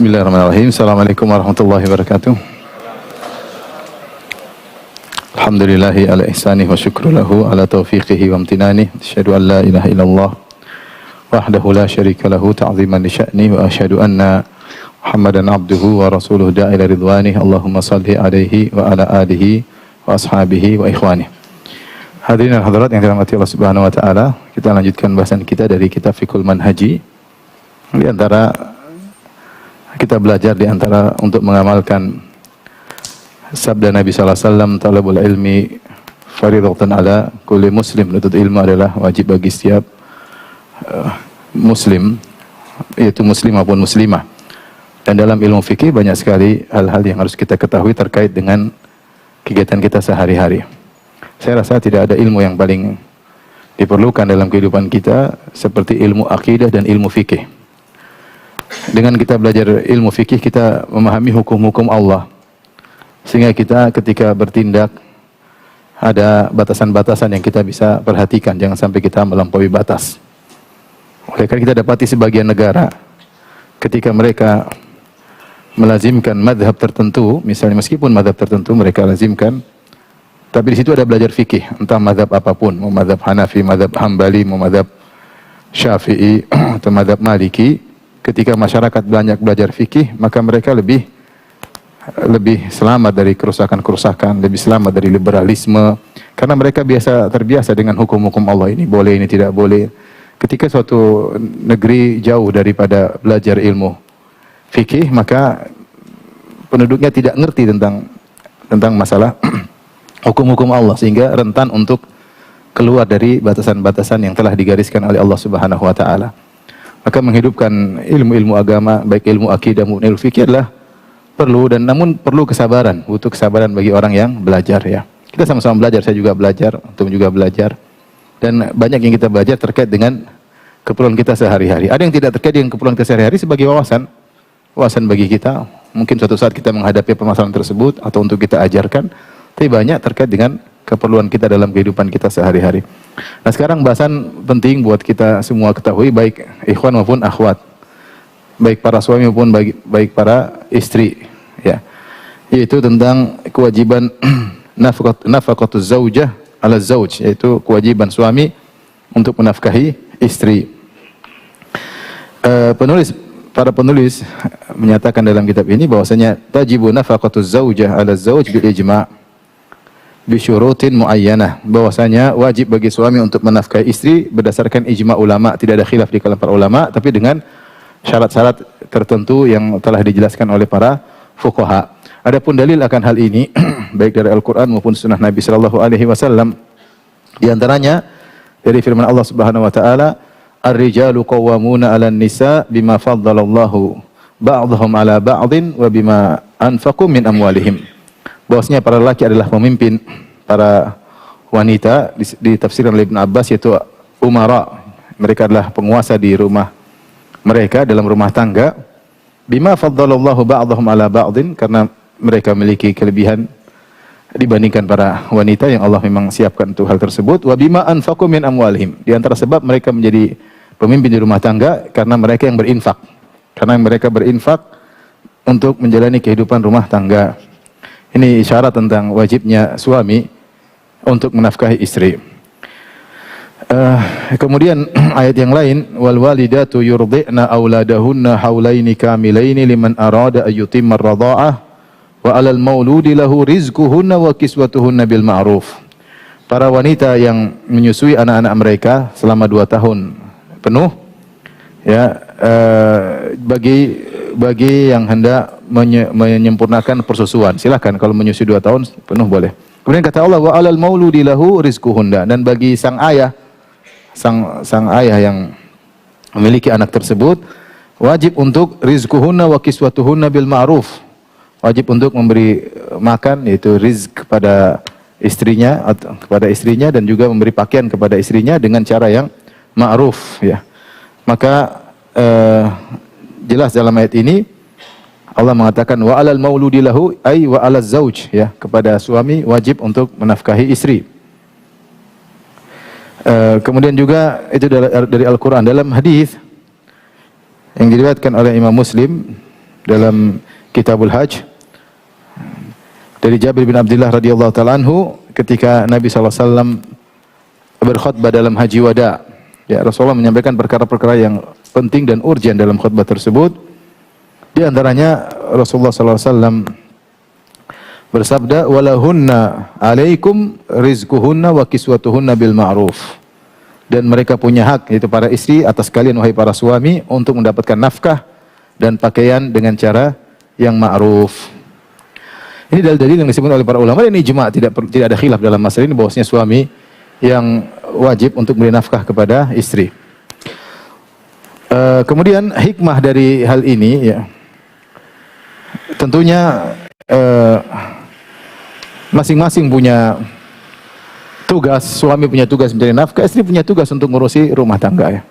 Bismillahirrahmanirrahim. Assalamualaikum warahmatullahi wabarakatuh. Alhamdulillahi ala ihsanih wa syukru lahu ala taufiqihi wa amtinani. Asyhadu an la ilaha illallah wahdahu la syarika lahu ta'ziman li sya'ni wa asyhadu anna Muhammadan abduhu wa rasuluhu da'ila ridwanih. Allahumma salli alaihi wa ala alihi wa ashabihi wa ikhwanih. Hadirin dan hadirat yang dirahmati Allah Subhanahu wa taala, kita lanjutkan bahasan kita dari kitab Fiqhul Manhaji. Di antara kita belajar di antara untuk mengamalkan sabda Nabi sallallahu alaihi wasallam, talabul ilmi fardhatun ala kulli muslim. Menuntut ilmu adalah wajib bagi setiap muslim, yaitu muslim maupun muslimah. Dan dalam ilmu fikih banyak sekali hal-hal yang harus kita ketahui terkait dengan kegiatan kita sehari-hari. Saya rasa tidak ada ilmu yang paling diperlukan dalam kehidupan kita seperti ilmu akidah dan ilmu fikih. Dengan kita belajar ilmu fikih, kita memahami hukum-hukum Allah, sehingga kita ketika bertindak ada batasan-batasan yang kita bisa perhatikan, jangan sampai kita melampaui batas. Oleh karena kita dapati sebagian negara ketika mereka melazimkan madhab tertentu, misalnya meskipun madhab tertentu mereka lazimkan, tapi di situ ada belajar fikih, entah madhab apapun, mau madhab Hanafi, madhab Hambali, mau madhab Syafi'i atau madhab Maliki. Ketika masyarakat banyak belajar fikih, maka mereka lebih selamat dari kerusakan-kerusakan, lebih selamat dari liberalisme, karena mereka terbiasa dengan hukum-hukum Allah, ini boleh, ini tidak boleh. Ketika suatu negeri jauh daripada belajar ilmu fikih, maka penduduknya tidak ngerti tentang masalah hukum-hukum Allah, sehingga rentan untuk keluar dari batasan-batasan yang telah digariskan oleh Allah Subhanahu wa taala. Maka menghidupkan ilmu-ilmu agama, baik ilmu akidah maupun ilmu fikih adalah perlu, dan namun perlu kesabaran, butuh kesabaran bagi orang yang belajar ya. Kita sama-sama belajar, saya juga belajar, antum juga belajar. Dan banyak yang kita belajar terkait dengan keperluan kita sehari-hari. Ada yang tidak terkait dengan keperluan kita sehari-hari sebagai wawasan bagi kita. Mungkin suatu saat kita menghadapi permasalahan tersebut atau untuk kita ajarkan, tapi banyak terkait dengan keperluan kita dalam kehidupan kita sehari-hari. Nah, sekarang bahasan penting buat kita semua ketahui, baik ikhwan maupun akhwat, baik para suami maupun baik para istri ya, yaitu tentang kewajiban nafaqatuz zaujah ala zauj, yaitu kewajiban suami untuk menafkahi istri. Para penulis menyatakan dalam kitab ini bahwasanya tajibu nafaqatuz zaujah ala zauj bil ijma' bisyurutin muayyanah, bahwasanya wajib bagi suami untuk menafkahi istri berdasarkan ijma' ulama, tidak ada khilaf di kalangan para ulama, tapi dengan syarat-syarat tertentu yang telah dijelaskan oleh para fuqaha. Adapun dalil akan hal ini baik dari Al-Qur'an maupun sunnah Nabi sallallahu alaihi wasallam, di antaranya dari firman Allah Subhanahu wa taala, ar-rijalu qawwamuna 'alan nisa bima faddalallahu ba'dhum 'ala ba'dhin wa bima anfaqu min amwalihim. Bahwasanya para lelaki adalah pemimpin para wanita, ditafsirkan oleh Ibn Abbas, yaitu umara. Mereka adalah penguasa di rumah mereka, dalam rumah tangga. Bima faddalallahu ba'dahum ala ba'din, karena mereka memiliki kelebihan dibandingkan para wanita yang Allah memang siapkan untuk hal tersebut. Wa bima anfaqu min amwalihim, di antara sebab mereka menjadi pemimpin di rumah tangga karena mereka yang berinfak. Karena mereka berinfak untuk menjalani kehidupan rumah tangga. Ini isyarat tentang wajibnya suami untuk menafkahi istri. Kemudian ayat yang lain, wal walidatu yurdi'na auladahunna haulaini kamilaini liman arada ayyutimma ar-radha'ah wa 'alal mauludi lahu rizquhunna wa kiswatuhunna bil ma'ruf. Para wanita yang menyusui anak-anak mereka selama 2 tahun penuh ya, bagi yang hendak menyempurnakan persusuan, silakan. Kalau menyusui 2 tahun penuh boleh. Kemudian kata Allah, wa 'alal mauludi lahu rizquhunna, dan bagi sang ayah yang memiliki anak tersebut wajib untuk rizquhunna wa kiswatuhunna bil ma'ruf, wajib untuk memberi makan, yaitu rizq kepada istrinya dan juga memberi pakaian kepada istrinya dengan cara yang ma'ruf ya. Maka jelas dalam ayat ini Allah mengatakan wa 'alal mauludi lahu, ay wa 'alaz zauj ya, kepada suami wajib untuk menafkahi istri. Kemudian juga itu dari Al-Qur'an, dalam hadis yang diriwayatkan oleh Imam Muslim dalam Kitabul Hajj dari Jabir bin Abdullah radhiyallahu taala anhu ketika Nabi SAW berkhutbah dalam haji wada. Ya, Rasulullah menyampaikan perkara-perkara yang penting dan urgent dalam khutbah tersebut. Di antaranya Rasulullah SAW bersabda, "Walahunna 'alaikum rizquhunna wa kiswatuhunna bil ma'ruf." Dan mereka punya hak, yaitu para istri atas kalian wahai para suami untuk mendapatkan nafkah dan pakaian dengan cara yang ma'ruf. Ini dalil-dalil yang disebut oleh para ulama dan ijma', tidak ada khilaf dalam masalah ini bahwasanya suami yang wajib untuk memberi nafkah kepada istri. Kemudian hikmah dari hal ini ya, tentunya masing-masing punya tugas. Suami punya tugas mencari nafkah, istri punya tugas untuk ngurusi rumah tangga ya.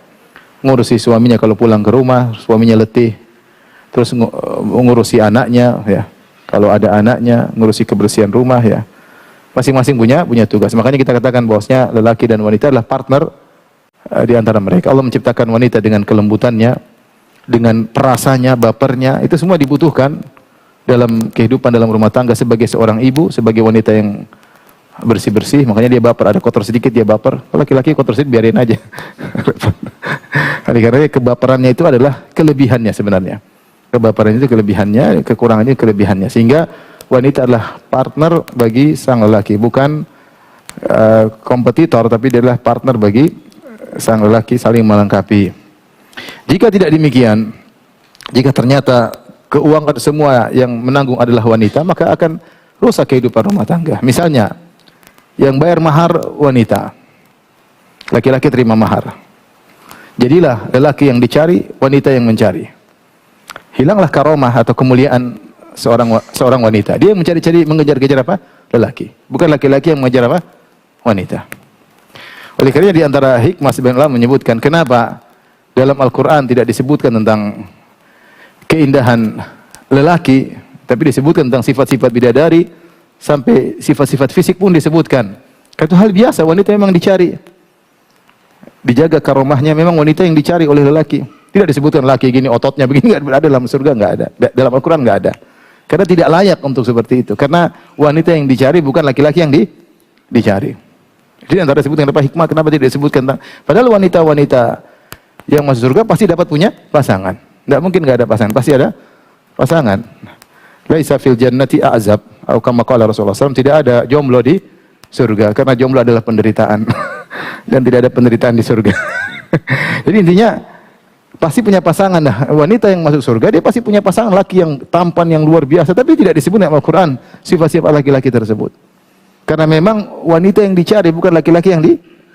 Ngurusi suaminya kalau pulang ke rumah, suaminya letih. Terus ngurusi anaknya ya. Kalau ada anaknya, ngurusi kebersihan rumah ya. Masing-masing punya tugas. Makanya kita katakan bahwasanya lelaki dan wanita adalah partner di antara mereka. Allah menciptakan wanita dengan kelembutannya, dengan perasanya, bapernya, itu semua dibutuhkan dalam kehidupan dalam rumah tangga sebagai seorang ibu, sebagai wanita yang bersih-bersih. Makanya dia baper, ada kotor sedikit dia baper. Kalau laki-laki kotor sedikit biarin aja. Karena kebaperannya itu adalah kelebihannya sebenarnya. Kebaperan itu kelebihannya, kekurangannya kelebihannya. Sehingga wanita adalah partner bagi sang lelaki, bukan kompetitor, tapi dia adalah partner bagi sang lelaki, saling melengkapi. Jika tidak demikian, jika ternyata keuangan semua yang menanggung adalah wanita, maka akan rusak kehidupan rumah tangga. Misalnya, yang bayar mahar wanita, laki-laki terima mahar. Jadilah lelaki yang dicari, wanita yang mencari. Hilanglah karomah atau kemuliaan seorang wanita. Dia mencari-cari, mengejar-kejar apa? Lelaki. Bukan laki-laki yang mengejar apa? Wanita. Oleh karena di antara hikmah sebenarnya Allah menyebutkan kenapa dalam Al-Quran tidak disebutkan tentang keindahan lelaki, tapi disebutkan tentang sifat-sifat bidadari, sampai sifat-sifat fisik pun disebutkan. Itu hal biasa, wanita memang dicari. Dijaga karomahnya, memang wanita yang dicari oleh lelaki. Tidak disebutkan laki gini ototnya begini, enggak ada dalam surga, enggak ada. Dalam Al-Quran enggak ada. Karena tidak layak untuk seperti itu. Karena wanita yang dicari bukan laki-laki yang dicari. Jadi antara disebutkan apa hikmah kenapa tidak disebutkan. Padahal wanita-wanita yang masuk surga pasti dapat punya pasangan. Enggak mungkin enggak ada pasangan, pasti ada pasangan. Laisa fil jannati a'zab, atau kama qala Rasulullah SAW, tidak ada jomblo di surga karena jomblo adalah penderitaan. Dan tidak ada penderitaan di surga. Jadi intinya pasti punya pasangan. Nah, wanita yang masuk surga dia pasti punya pasangan laki yang tampan, yang luar biasa, tapi tidak disebut dalam Al-Quran sifat-sifat laki-laki tersebut. Karena memang wanita yang dicari bukan laki-laki yang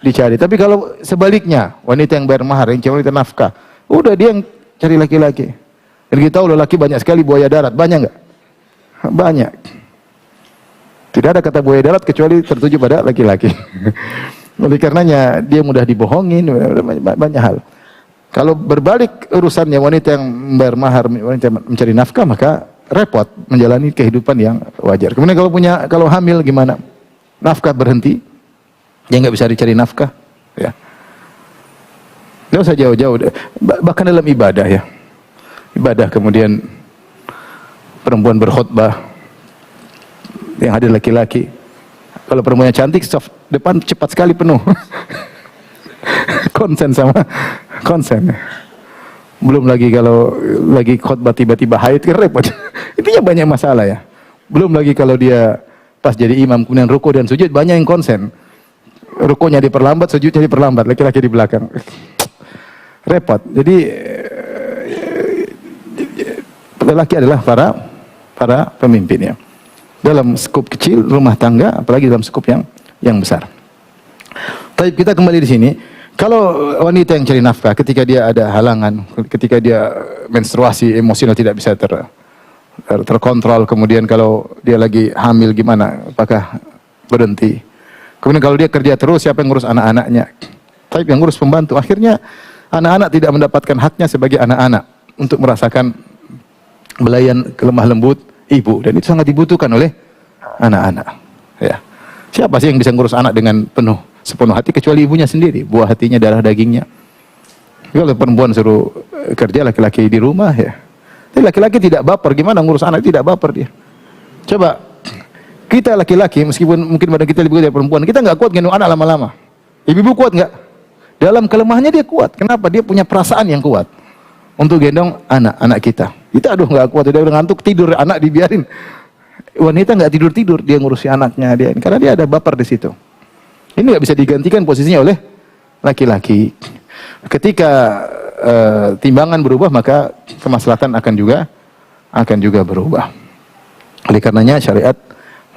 dicari. Tapi kalau sebaliknya, wanita yang bayar mahar, yang cari nafkah, udah dia yang cari laki-laki. Dan kita tahu laki banyak sekali buaya darat, banyak enggak? Banyak. Tidak ada kata buaya darat kecuali tertuju pada laki-laki. Oleh karenanya dia mudah dibohongin, banyak hal. Kalau berbalik urusannya, wanita yang membayar mahar, wanita mencari nafkah, maka repot menjalani kehidupan yang wajar. Kemudian kalau hamil gimana? Nafkah berhenti, dia nggak bisa dicari nafkah. Ya. Nggak usah jauh-jauh, bahkan dalam ibadah ya. Ibadah kemudian perempuan berkhutbah, yang hadir laki-laki. Kalau perempuannya cantik, depan cepat sekali penuh. konsen. Belum lagi kalau lagi khutbah tiba-tiba haid kan repot. Intinya banyak masalah ya. Belum lagi kalau dia pas jadi imam kemudian ruku dan sujud, banyak yang konsen. Rukunya diperlambat, sujudnya diperlambat, laki-laki di belakang. Repot. Jadi lelaki adalah para pemimpin ya. Dalam skup kecil rumah tangga, apalagi dalam skup yang besar. Tapi kita kembali di sini. Kalau wanita yang cari nafkah, ketika dia ada halangan, ketika dia menstruasi, emosional tidak bisa terkontrol, kemudian kalau dia lagi hamil gimana, apakah berhenti? Kemudian kalau dia kerja terus, siapa yang ngurus anak-anaknya? Tapi yang ngurus pembantu. Akhirnya anak-anak tidak mendapatkan haknya sebagai anak-anak untuk merasakan belayan kelemah lembut ibu, dan itu sangat dibutuhkan oleh anak-anak. Ya. Siapa sih yang bisa ngurus anak dengan sepenuh hati kecuali ibunya sendiri, buah hatinya, darah dagingnya. Kalau perempuan suruh kerja, laki-laki di rumah ya, Tapi laki-laki tidak baper, gimana ngurus anak tidak baper dia. Coba kita laki-laki meskipun mungkin badan kita lebih gede dari perempuan, kita nggak kuat gendong anak lama-lama. Ibu-ibu kuat nggak? Dalam kelemahannya dia kuat. Kenapa? Dia punya perasaan yang kuat untuk gendong anak-anak kita. Kita aduh nggak kuat, udah ngantuk tidur, anak dibiarin. Wanita nggak tidur-tidur, dia ngurusi anaknya dia, karena dia ada baper di situ. Ini nggak bisa digantikan posisinya oleh laki-laki. Ketika timbangan berubah, maka kemaslahatan akan juga berubah. Oleh karenanya syariat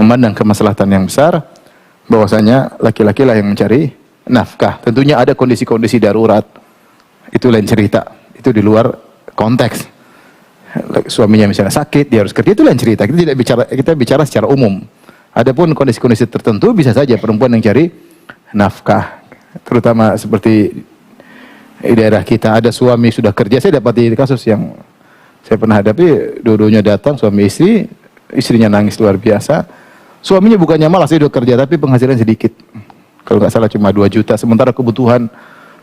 memandang kemaslahatan yang besar, bahwasanya laki-laki lah yang mencari nafkah. Tentunya ada kondisi-kondisi darurat, itu lain cerita, itu di luar konteks. Suaminya misalnya sakit, dia harus kerja, itu lain cerita. Kita bicara secara umum. Adapun kondisi-kondisi tertentu bisa saja perempuan yang cari nafkah, terutama seperti di daerah kita ada suami sudah kerja. Saya dapati kasus yang saya pernah hadapi, dua-duanya datang suami istri, istrinya nangis luar biasa. Suaminya bukannya malas, dia udah kerja tapi penghasilan sedikit. Kalau nggak salah cuma 2 juta, sementara kebutuhan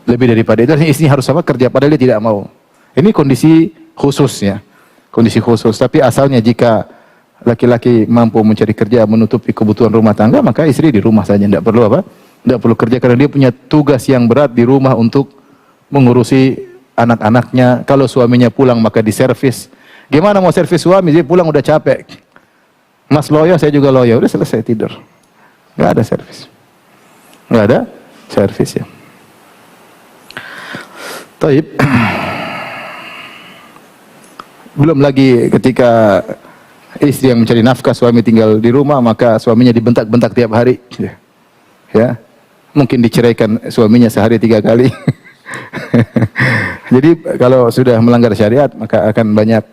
lebih daripada itu. Istrinya harus sama kerja padahal dia tidak mau. Ini kondisi khusus ya, kondisi khusus. Tapi asalnya jika laki-laki mampu mencari kerja menutupi kebutuhan rumah tangga, maka istri di rumah saja, tidak perlu apa? Tidak perlu kerja, karena dia punya tugas yang berat di rumah untuk mengurusi anak-anaknya. Kalau suaminya pulang maka diservis. Gimana mau servis suami? Dia pulang udah capek. Mas loyo, saya juga loyo. Udah selesai tidur. Nggak ada servis. Nggak ada servis ya. Taib. Belum lagi ketika istri yang mencari nafkah, suami tinggal di rumah, maka suaminya dibentak-bentak tiap hari. Ya. Mungkin diceraikan suaminya sehari 3 kali. Jadi kalau sudah melanggar syariat maka akan banyak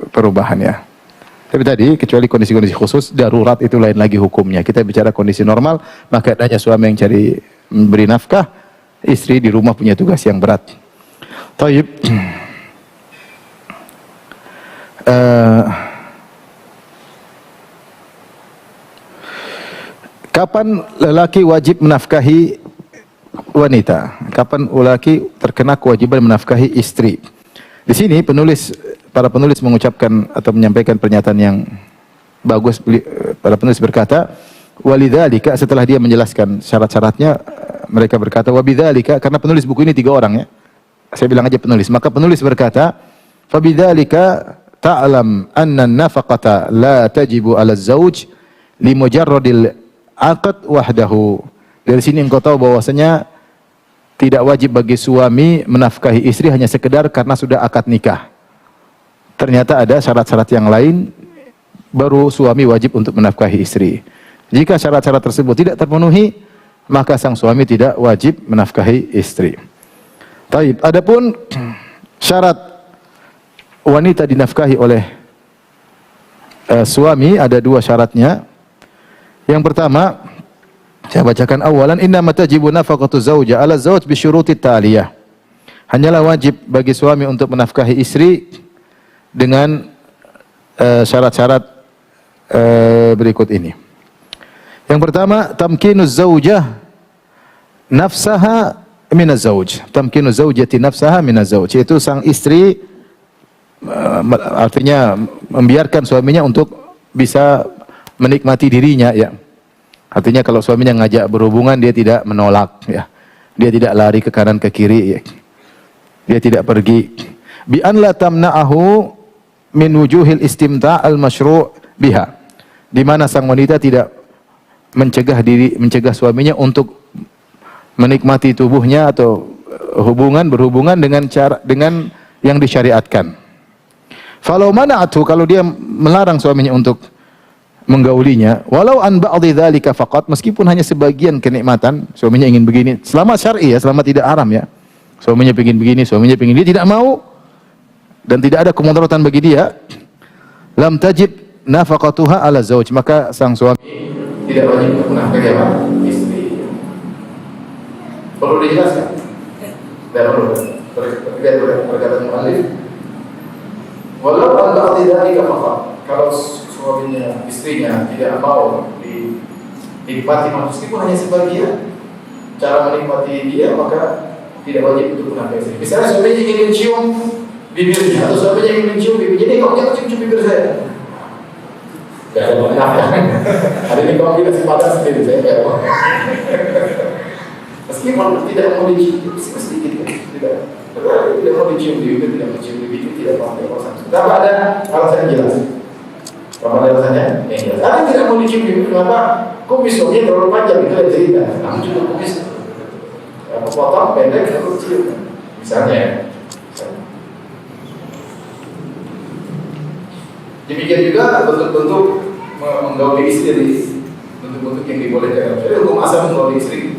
perubahan ya. Tapi tadi kecuali kondisi-kondisi khusus darurat itu lain lagi hukumnya. Kita bicara kondisi normal, maka adanya suami yang cari memberi nafkah, istri di rumah punya tugas yang berat. Taib. Kapan lelaki wajib menafkahi wanita? Kapan lelaki terkena kewajiban menafkahi istri? Di sini para penulis mengucapkan atau menyampaikan pernyataan yang bagus. Para penulis berkata, walidzalika, setelah dia menjelaskan syarat-syaratnya, mereka berkata wabidzalika, karena penulis buku ini 3 orang ya. Saya bilang aja penulis. Maka penulis berkata, fabidzalika ta'lam anna an-nafaqata la tajibu 'ala az-zawj li mujarradil 'aqd wahdahu. Dari sini engkau tahu bahwasanya tidak wajib bagi suami menafkahi istri hanya sekedar karena sudah akad nikah. Ternyata ada syarat-syarat yang lain, baru suami wajib untuk menafkahi istri. Jika syarat-syarat tersebut tidak terpenuhi, maka sang suami tidak wajib menafkahi istri. Taib. Adapun syarat wanita dinafkahi oleh suami ada 2 syaratnya. Yang pertama, saya bacakan awalan, innama tajibu nafaqatu zauja ala zauj bi syurutit taliyah. Hanyalah wajib bagi suami untuk menafkahi istri dengan syarat-syarat berikut ini. Yang pertama, tamkinuz zaujah nafsaha minaz zauj. Tamkinuz zaujati nafsaha minaz zauj, yaitu sang istri artinya membiarkan suaminya untuk bisa menikmati dirinya ya. Artinya kalau suaminya ngajak berhubungan, dia tidak menolak ya. Dia tidak lari ke kanan ke kiri ya. Dia tidak pergi. Bi an la tamna'ahu min wujuhil istimta' al-masyru' biha. Di mana sang wanita tidak mencegah suaminya untuk menikmati tubuhnya atau berhubungan dengan yang disyariatkan. Falau mana'atu, kalau dia melarang suaminya untuk menggaulinya, walau an ba'dhi dzalika faqat, meskipun hanya sebagian kenikmatan, suaminya ingin begini, selama syar'i ya, selama tidak haram ya. Suaminya ingin begini, suaminya ingin, dia tidak mau dan tidak ada kemudaratan bagi dia, lam tajib nafaqatuha ala zauj, maka sang suami tidak wajib untuk menafkahi istri. Perlu dijelaskan? Tidak perlu. Perkataan muallif, walau an ba'dhi dzalika faqat, kalau suaminya, istrinya tidak mau dinikmati meskipun hanya sebagian cara menikmati dia, maka tidak wajib untuk menafkahi istri. Misalnya suaminya ingin cium bibirnya, atau suaminya ingin mencium bibirnya, jadi kau jangan cium bibir saya. Gak ada penafkah. Hari ini kau tidak kesempatan sendiri, saya gak mau. Meskipun tidak mau dicium, sedikit tidak mau dicium bibir, tidak mencium bibir, tidak mau. Kenapa ada alasan jelas? Kenapa ada alasannya? Jelas. Ada tidak mau dicium bibir, kenapa? Kumisnya terlalu panjang, itu yang cerita. Kamu juga kumis potong pendek, terlalu cium. Misalnya. Demikian juga bentuk-bentuk menggauli istri, bentuk-bentuk yang dibolehkan. Jadi hukum asal menggauli istri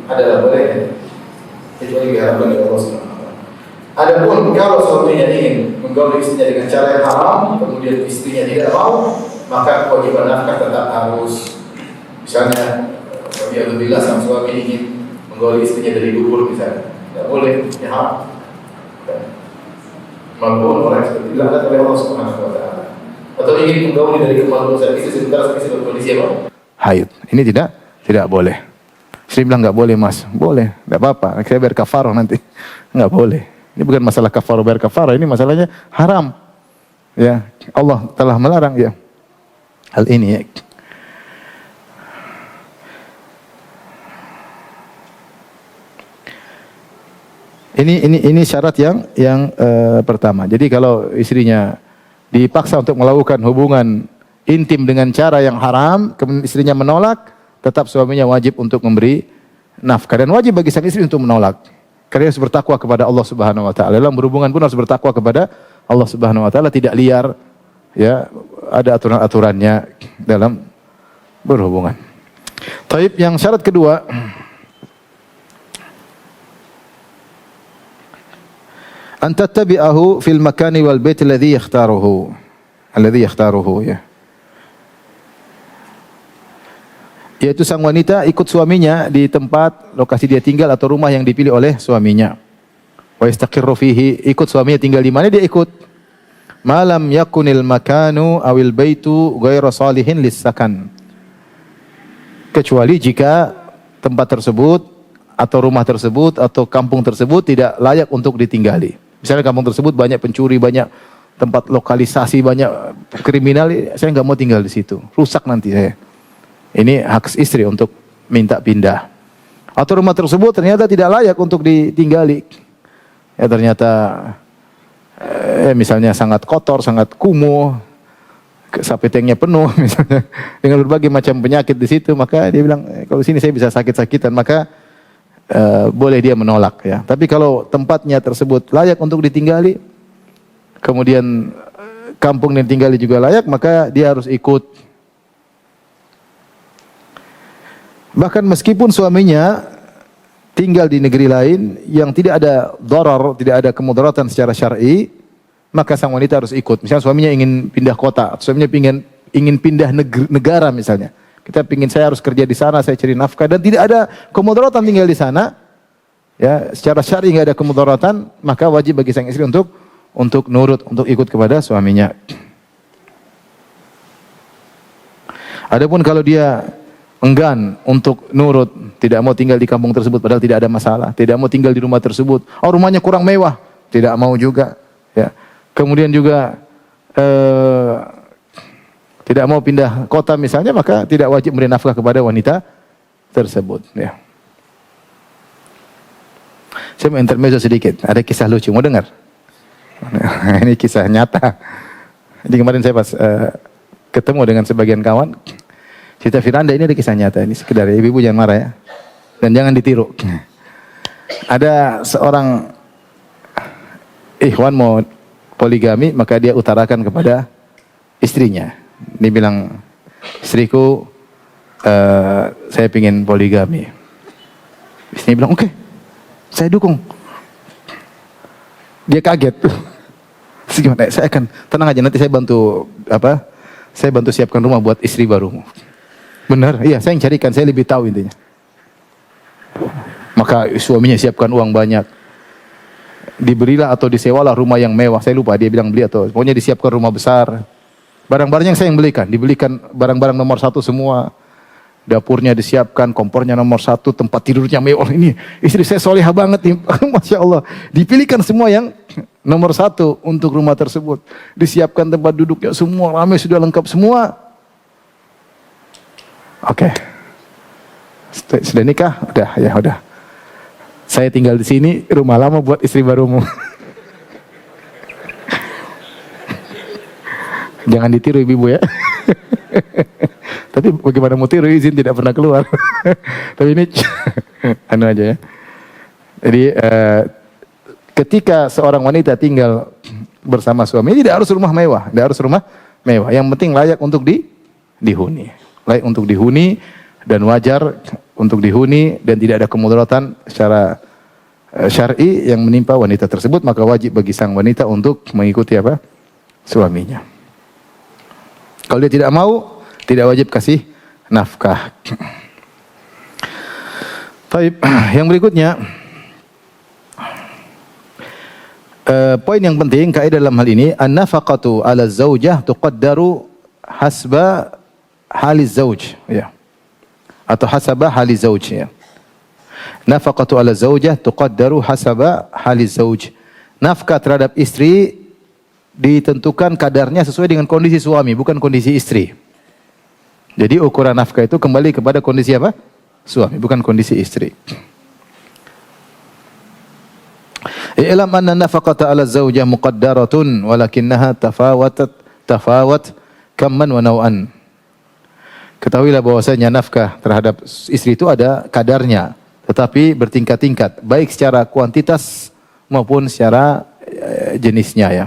adalah boleh, kecuali diharapkan oleh Allah SWT. Adapun kalau suaminya ingin menggauli istrinya dengan cara yang haram, kemudian istrinya tidak mau, maka kewajiban nafkah tetap harus. Misalnya, alhamdulillah sang suami ingin menggauli istrinya dari dubur misalnya, tidak boleh, ya haram. Maupun orang seperti dilarang oleh Allah Subhanahu wa taala. Atau ingin menggauli dari kemaluan saya istri sebentar istri berkondisi apa? Haid. Ini tidak boleh. Istri bilang enggak boleh, Mas. Boleh, enggak apa-apa. Saya bayar kafarah nanti. Enggak boleh. Ini bukan masalah kafarah bayar kafarah, ini masalahnya haram. Ya, Allah telah melarang ya. Hal ini ya. Ini syarat yang pertama. Jadi kalau istrinya dipaksa untuk melakukan hubungan intim dengan cara yang haram, kemudian istrinya menolak, tetap suaminya wajib untuk memberi nafkah dan wajib bagi sang istri untuk menolak. Karena harus bertakwa kepada Allah Subhanahu wa taala. Dalam berhubungan pun harus bertakwa kepada Allah Subhanahu wa taala, tidak liar. Ya, ada aturan-aturannya dalam berhubungan. Taib, yang syarat kedua, an tattabi'ahu fil makani wal bait alladhi yakhtaruhu ya. Yaitu sang wanita ikut suaminya di tempat lokasi dia tinggal atau rumah yang dipilih oleh suaminya. Wa yastaqirru fihi, ikut suaminya tinggal di mana dia ikut. Malam yakunil makanu awil baitu ghairu salihin lis-sakan. Kecuali jika tempat tersebut atau rumah tersebut atau kampung tersebut tidak layak untuk ditinggali. Misalnya kampung tersebut banyak pencuri, banyak tempat lokalisasi, banyak kriminal, saya nggak mau tinggal di situ, rusak nanti saya. Ini hak istri untuk minta pindah. Atau rumah tersebut ternyata tidak layak untuk ditinggali. Ya ternyata misalnya sangat kotor, sangat kumuh, sapi tanknya penuh misalnya dengan berbagai macam penyakit di situ, maka dia bilang kalau sini saya bisa sakit-sakitan, maka boleh dia menolak ya. Tapi kalau tempatnya tersebut layak untuk ditinggali, kemudian kampung yang ditinggali juga layak, maka dia harus ikut. Bahkan meskipun suaminya tinggal di negeri lain yang tidak ada darar, tidak ada kemudaratan secara syar'i, maka sang wanita harus ikut. Misalnya suaminya ingin pindah kota, suaminya ingin pindah negara misalnya. Kita pingin saya harus kerja di sana, saya cari nafkah dan tidak ada kemudaratan tinggal di sana. Ya, secara syar'i enggak ada kemudaratan, maka wajib bagi sang istri untuk nurut, untuk ikut kepada suaminya. Adapun kalau dia enggan untuk nurut, tidak mau tinggal di kampung tersebut padahal tidak ada masalah, tidak mau tinggal di rumah tersebut. Oh, rumahnya kurang mewah, tidak mau juga, ya. Kemudian juga tidak mau pindah kota misalnya, maka tidak wajib memberi nafkah kepada wanita tersebut. Ya. Saya mau intermezzo sedikit. Ada kisah lucu, mau dengar? Ini kisah nyata. Jadi kemarin saya pas ketemu dengan sebagian kawan, cerita Firanda, ini ada kisah nyata. Ini sekedar, ibu-ibu jangan marah ya. Dan jangan ditiru. Ada seorang ikhwan mau poligami, maka dia utarakan kepada istrinya. Dia bilang, istriku, saya ingin poligami. Istrinya bilang, oke, saya dukung. Dia kaget. Gimana? Saya akan tenang aja, nanti saya bantu Saya bantu siapkan rumah buat istri barumu. Benar? Iya, saya yang carikan, saya lebih tahu intinya. Maka suaminya siapkan uang banyak. Diberilah atau disewalah rumah yang mewah. Saya lupa dia bilang beli atau pokoknya disiapkan rumah besar. Barang-barang yang saya yang dibelikan barang-barang nomor 1 semua. Dapurnya disiapkan, kompornya nomor 1, tempat tidurnya mewah. Ini istri saya solehah banget nih. Masya Allah. Dipilihkan semua yang Nomor satu untuk rumah tersebut. Disiapkan tempat duduknya semua, ramai, sudah lengkap semua. Oke. Sudah nikah? Udah, ya udah. Saya tinggal di sini, rumah lama buat istri barumu. Jangan ditiru ibu-ibu ya. Tapi bagaimana mau tiru, izin tidak pernah keluar. Tapi ini anu aja ya. Jadi ketika seorang wanita tinggal bersama suami, tidak harus rumah mewah, tidak harus rumah mewah. Yang penting layak untuk dihuni. Layak untuk dihuni dan wajar untuk dihuni dan tidak ada kemudaratan secara syar'i yang menimpa wanita tersebut, maka wajib bagi sang wanita untuk mengikuti apa? Suaminya. Kalau dia tidak mau, tidak wajib kasih nafkah. Baik, yang berikutnya, poin yang penting kaidah dalam hal ini, an-nafaqatu 'ala zaujah tuqaddaru hasba haliz zauj, ya. Atau hasaba haliz zauj, ya. Nafaqatu 'ala zaujah tuqaddaru hasaba haliz zauj. Nafkah terhadap istri ditentukan kadarnya sesuai dengan kondisi suami, bukan kondisi istri. Jadi ukuran nafkah itu kembali kepada kondisi apa? Suami, bukan kondisi istri. I'lam anna nafaqata 'ala zaujah muqaddaratun walakinnaha tafawat kamman wa naw'an. Ketahuilah bahwasanya nafkah terhadap istri itu ada kadarnya, tetapi bertingkat-tingkat, baik secara kuantitas maupun secara jenisnya, ya.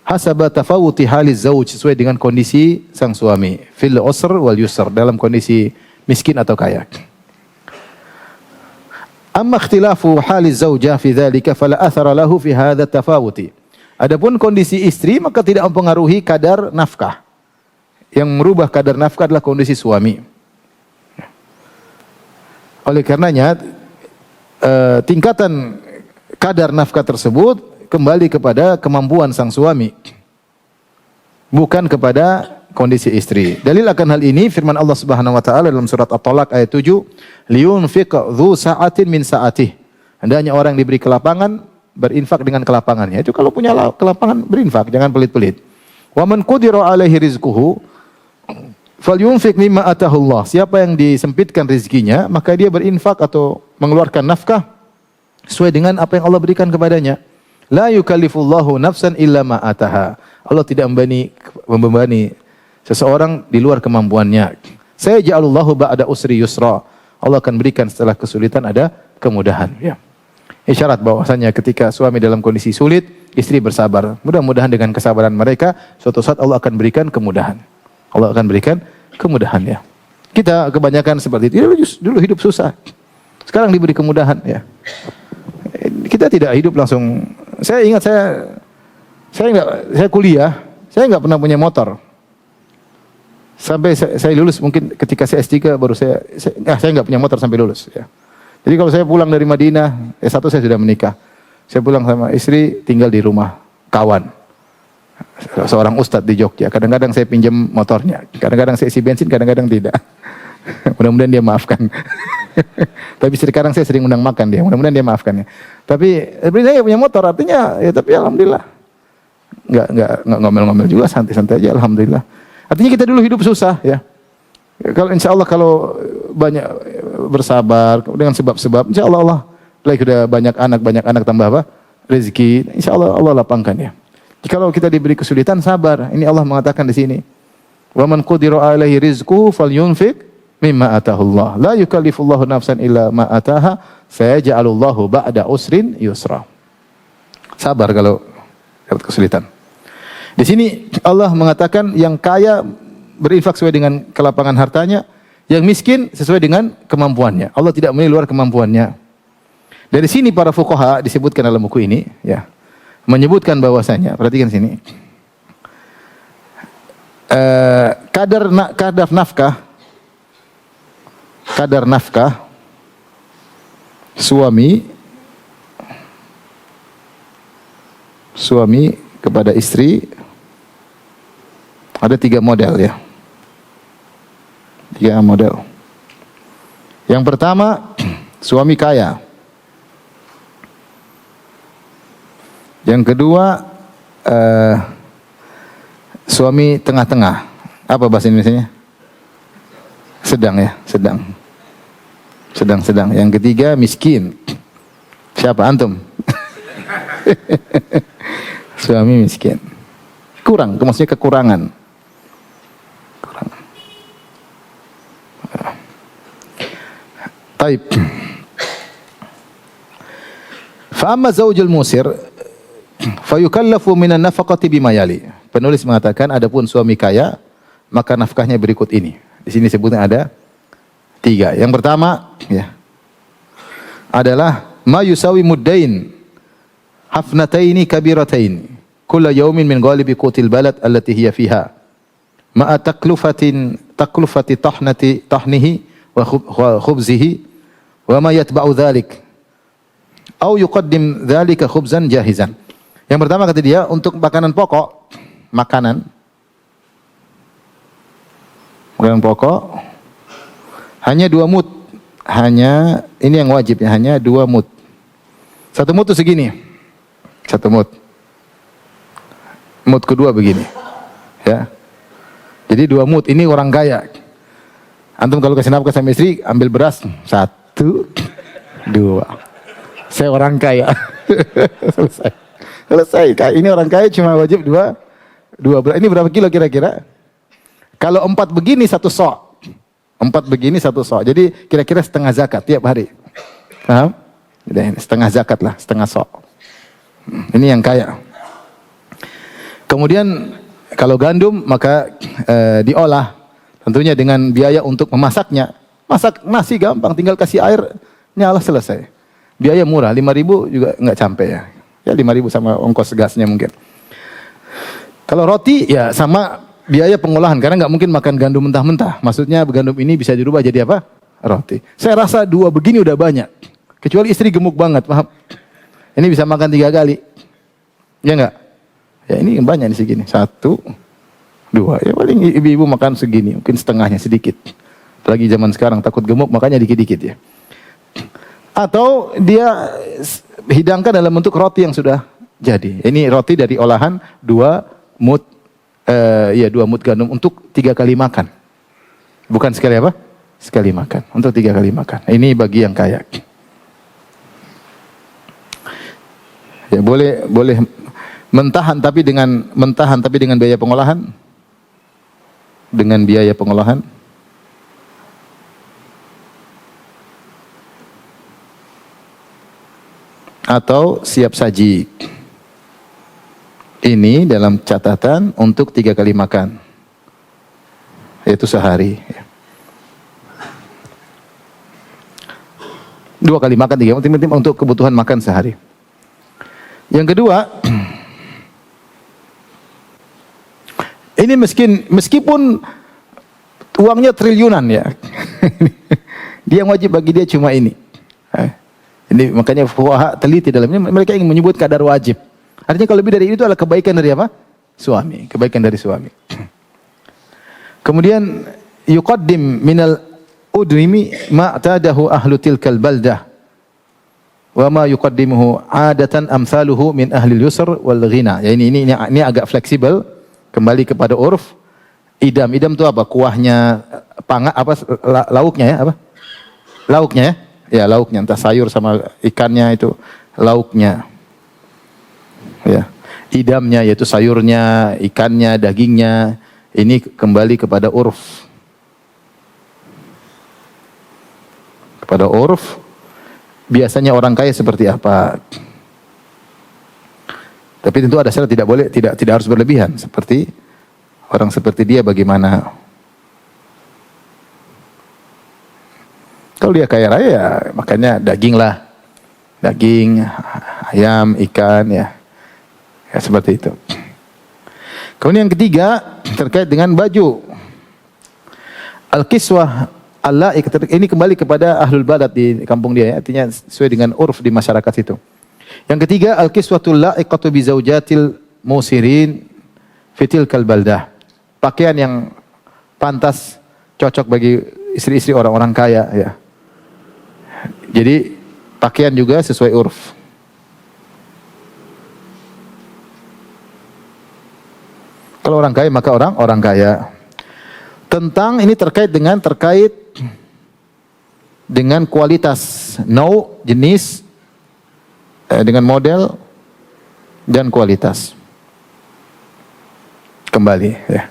Hasaba tafawuti haliz zauj, sesuai dengan kondisi sang suami, fil usr wal yusr, dalam kondisi miskin atau kaya. Amma ikhtilafu haliz zaujah fi dzalika fala athara lahu fi hadza tafawuti. Adapun kondisi istri maka tidak mempengaruhi kadar nafkah. Yang merubah kadar nafkah adalah kondisi suami. Oleh karenanya tingkatan kadar nafkah tersebut kembali kepada kemampuan sang suami, bukan kepada kondisi istri. Dalil akan hal ini firman Allah Subhanahu wa taala dalam surat At-Talaq ayat 7, liyunfiq dzu sa'atin min sa'atih. Hendaknya orang diberi kelapangan berinfak dengan kelapangannya. Itu kalau punya kelapangan berinfak, jangan pelit-pelit. Wa man qudira alaihi rizquhu falyunfiq mimma atahu Allah. Siapa yang disempitkan rezekinya, maka dia berinfak atau mengeluarkan nafkah sesuai dengan apa yang Allah berikan kepadanya. La yukallifullahu nafsan illa ma ataha. Allah tidak membebani seseorang di luar kemampuannya. Saya ja'alullahu ba'da usri yusra. Allah akan berikan setelah kesulitan ada kemudahan, ya. Isyarat bahwasanya ketika suami dalam kondisi sulit, istri bersabar. Mudah-mudahan dengan kesabaran mereka, suatu saat Allah akan berikan kemudahan. Allah akan berikan kemudahan, ya. Kita kebanyakan seperti itu. Dulu hidup susah. Sekarang diberi kemudahan, ya. Kita tidak hidup langsung. Saya ingat saya kuliah, saya nggak pernah punya motor. Sampai saya lulus, mungkin ketika saya S3 baru saya nggak punya motor sampai lulus, ya. Jadi kalau saya pulang dari Madinah, S1 saya sudah menikah. Saya pulang sama istri, tinggal di rumah kawan. Seorang ustadz di Jogja. Kadang-kadang saya pinjam motornya, kadang-kadang saya isi bensin, kadang-kadang tidak. Mudah-mudahan dia maafkan. Tapi sekarang saya sering undang makan dia, mudah-mudahan dia maafkan ya. Tapi sebenarnya saya punya motor, artinya ya tapi alhamdulillah. Enggak ngomel-ngomel juga, santai-santai aja, alhamdulillah. Artinya kita dulu hidup susah, ya. Kalau insya Allah kalau banyak bersabar dengan sebab-sebab, insya Allah lagi udah banyak anak tambah apa? Rezeki, insya Allah lapangkan, ya. Kalau kita diberi kesulitan, sabar. Ini Allah mengatakan di sini. Wa man qudira alaihi rizquhu falyunfiq mimma atahullah. La yukallifullahu nafsan illa ma ataha, sayaj'alullahu ba'da usrin yusra. Sabar kalau dapat kesulitan. Di sini Allah mengatakan yang kaya berinfak sesuai dengan kelapangan hartanya, yang miskin sesuai dengan kemampuannya. Allah tidak menilai luar kemampuannya. Dari sini para fuqaha disebutkan dalam buku ini, ya, menyebutkan bahwasanya, perhatikan sini, kadar nafkah suami kepada istri ada 3 model, ya. 3 model. Yang pertama, suami kaya. Yang kedua, suami tengah-tengah. Apa bahasa Indonesianya? Sedang ya, sedang. Sedang. Yang ketiga, miskin. Siapa antum? Suami miskin. Kurang, maksudnya kekurangan. Taib. Fa amma zaujul musir fayukallafu minan nafaqati bima yali. Penulis mengatakan adapun suami kaya maka nafkahnya berikut ini. Di sini sebutnya ada 3. Yang pertama ya adalah ma yusawi muddain hafnataini kabirataini kulla yawmin min ghalibi qutil balad allati hiya fiha ma'a taklufati tahnihi wa khubzihi wa ma yatba'u dhalik au yuqaddim dhalika khubzan jahizan. Yang pertama kata dia untuk makanan pokok, makanan pokok hanya 2 mud. Hanya ini yang wajib ya, hanya 2 mud. 1 mud itu segini. 1 mud. Mud kedua begini. Ya. Jadi 2 mud, ini orang kaya. Antum kalau kasih nafkah sama istri, ambil beras 1, 2. Saya orang kaya. Selesai. Ini orang kaya cuma wajib 2 beras. Ini berapa kilo kira-kira? Kalau 4 begini 1 sok. 4 begini 1 sok. Jadi kira-kira setengah zakat tiap hari. Paham? Jadi setengah zakat lah, setengah sok. Ini yang kaya. Kemudian kalau gandum maka diolah. Tentunya dengan biaya untuk memasaknya. Masak nasi gampang, tinggal kasih air, nyala selesai. Biaya murah, 5.000 juga nggak sampai ya. Ya 5.000 sama ongkos gasnya mungkin. Kalau roti ya sama biaya pengolahan karena nggak mungkin makan gandum mentah-mentah. Maksudnya gandum ini bisa dirubah jadi apa? Roti. Saya rasa 2 begini udah banyak. Kecuali istri gemuk banget, paham? Ini bisa makan 3 kali. Ya enggak? Ya ini banyak di segini. 1, 2. Ya paling ibu-ibu makan segini, mungkin setengahnya sedikit. Apalagi zaman sekarang takut gemuk makanya dikit-dikit ya. Atau dia hidangkan dalam bentuk roti yang sudah jadi. Ini roti dari olahan 2 mud 2 mud gandum untuk 3 kali makan. Bukan sekali apa? Sekali makan. Untuk 3 kali makan. Ini bagi yang kaya. Ya boleh mentahan tapi dengan biaya pengolahan. Dengan biaya pengolahan. Atau siap saji. Ini dalam catatan untuk 3 kali makan. Yaitu sehari. 2 kali makan, 3 untuk kebutuhan makan sehari. Yang kedua, ini meskipun uangnya triliunan ya. Dia yang wajib bagi dia cuma ini. Ini makanya fuqaha teliti dalamnya, mereka ingin menyebut kadar wajib. Artinya kalau lebih dari itu adalah kebaikan dari apa? Suami, kebaikan dari suami. Kemudian yuqaddim minal udrimi ma'tadahu ahlu tilkal baldah wa ma yuqaddimuhu adatan amsaluhu min ahli yusr wal ghina. Ya ini agak fleksibel, kembali kepada urf. Idam itu apa? Kuahnya, lauknya ya, apa? Lauknya ya? Ya lauknya, entah sayur sama ikannya itu lauknya. Ya. Idamnya yaitu sayurnya, ikannya, dagingnya. Ini kembali kepada urf. Kepada urf, biasanya orang kaya seperti apa. Tapi tentu ada syarat, tidak harus berlebihan. Seperti orang seperti dia bagaimana? Kalau dia kaya raya ya makannya daging lah. Daging, ayam, ikan ya. Ya seperti itu. Kemudian yang ketiga terkait dengan baju. Al-kiswah al-la'iq, ini kembali kepada ahlul balad di kampung dia ya. Artinya sesuai dengan urf di masyarakat itu. Yang ketiga al-kiswatul la'iqatu bi zaujatil musirin fitil kal baldah. Pakaian yang pantas cocok bagi istri-istri orang-orang kaya ya. Jadi pakaian juga sesuai urf. Kalau orang kaya maka orang kaya. Tentang ini terkait dengan kualitas, jenis, dengan model dan kualitas. Kembali ya.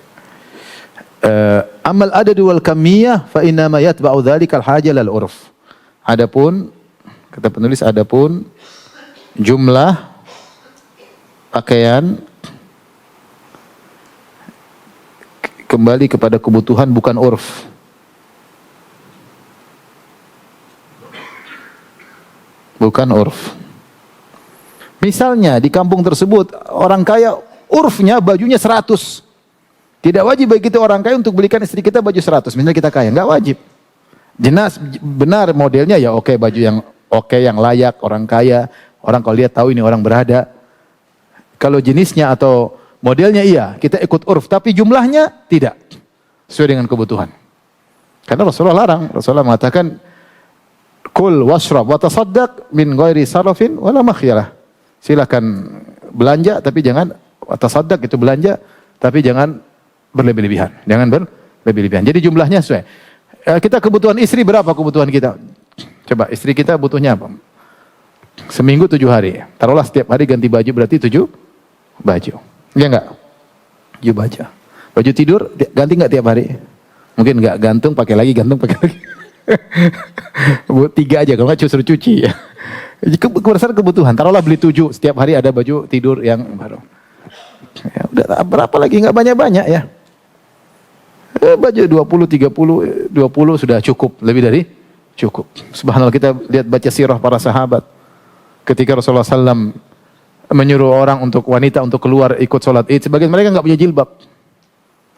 Amal adad wal kamiyah fa inna ma yatba'u dzalika al haja lal urf. Adapun kata penulis, adapun jumlah pakaian kembali kepada kebutuhan bukan urf. Bukan urf. Misalnya di kampung tersebut orang kaya urfnya bajunya 100. Tidak wajib bagi kita orang kaya untuk belikan istri kita baju 100. Misalnya kita kaya, enggak wajib. Jelas benar modelnya ya oke, baju yang oke, yang layak, orang kaya. Orang kalau lihat tahu ini orang berada. Kalau jenisnya atau modelnya iya, kita ikut urf, tapi jumlahnya tidak sesuai dengan kebutuhan. Karena Rasulullah larang, Rasulullah mengatakan, "Kul washrab wa tasaddaq min ghairi sarafin wala makhyalah." Silakan belanja tapi jangan tasaddaq, itu belanja tapi jangan berlebih-lebihan. Jangan berlebih-lebihan. Jadi jumlahnya sesuai. Kita kebutuhan istri berapa kebutuhan kita? Coba istri kita butuhnya apa? Seminggu 7 hari. Taruhlah setiap hari ganti baju berarti 7 baju. Iya enggak? 7 baju. Baju tidur ganti enggak tiap hari? Mungkin enggak, gantung pakai lagi, gantung pakai lagi. 3 aja, kalau enggak suruh cuci ya. Berdasarkan kebutuhan. Taruhlah beli 7, setiap hari ada baju tidur yang baru. Ya, udah berapa lagi, enggak banyak-banyak ya. Baju 20, 30, 20 sudah cukup, lebih dari cukup. Subhanallah, kita lihat baca sirah para sahabat. Ketika Rasulullah SAW menyuruh orang untuk wanita untuk keluar ikut sholat Id, sebagian mereka enggak punya jilbab.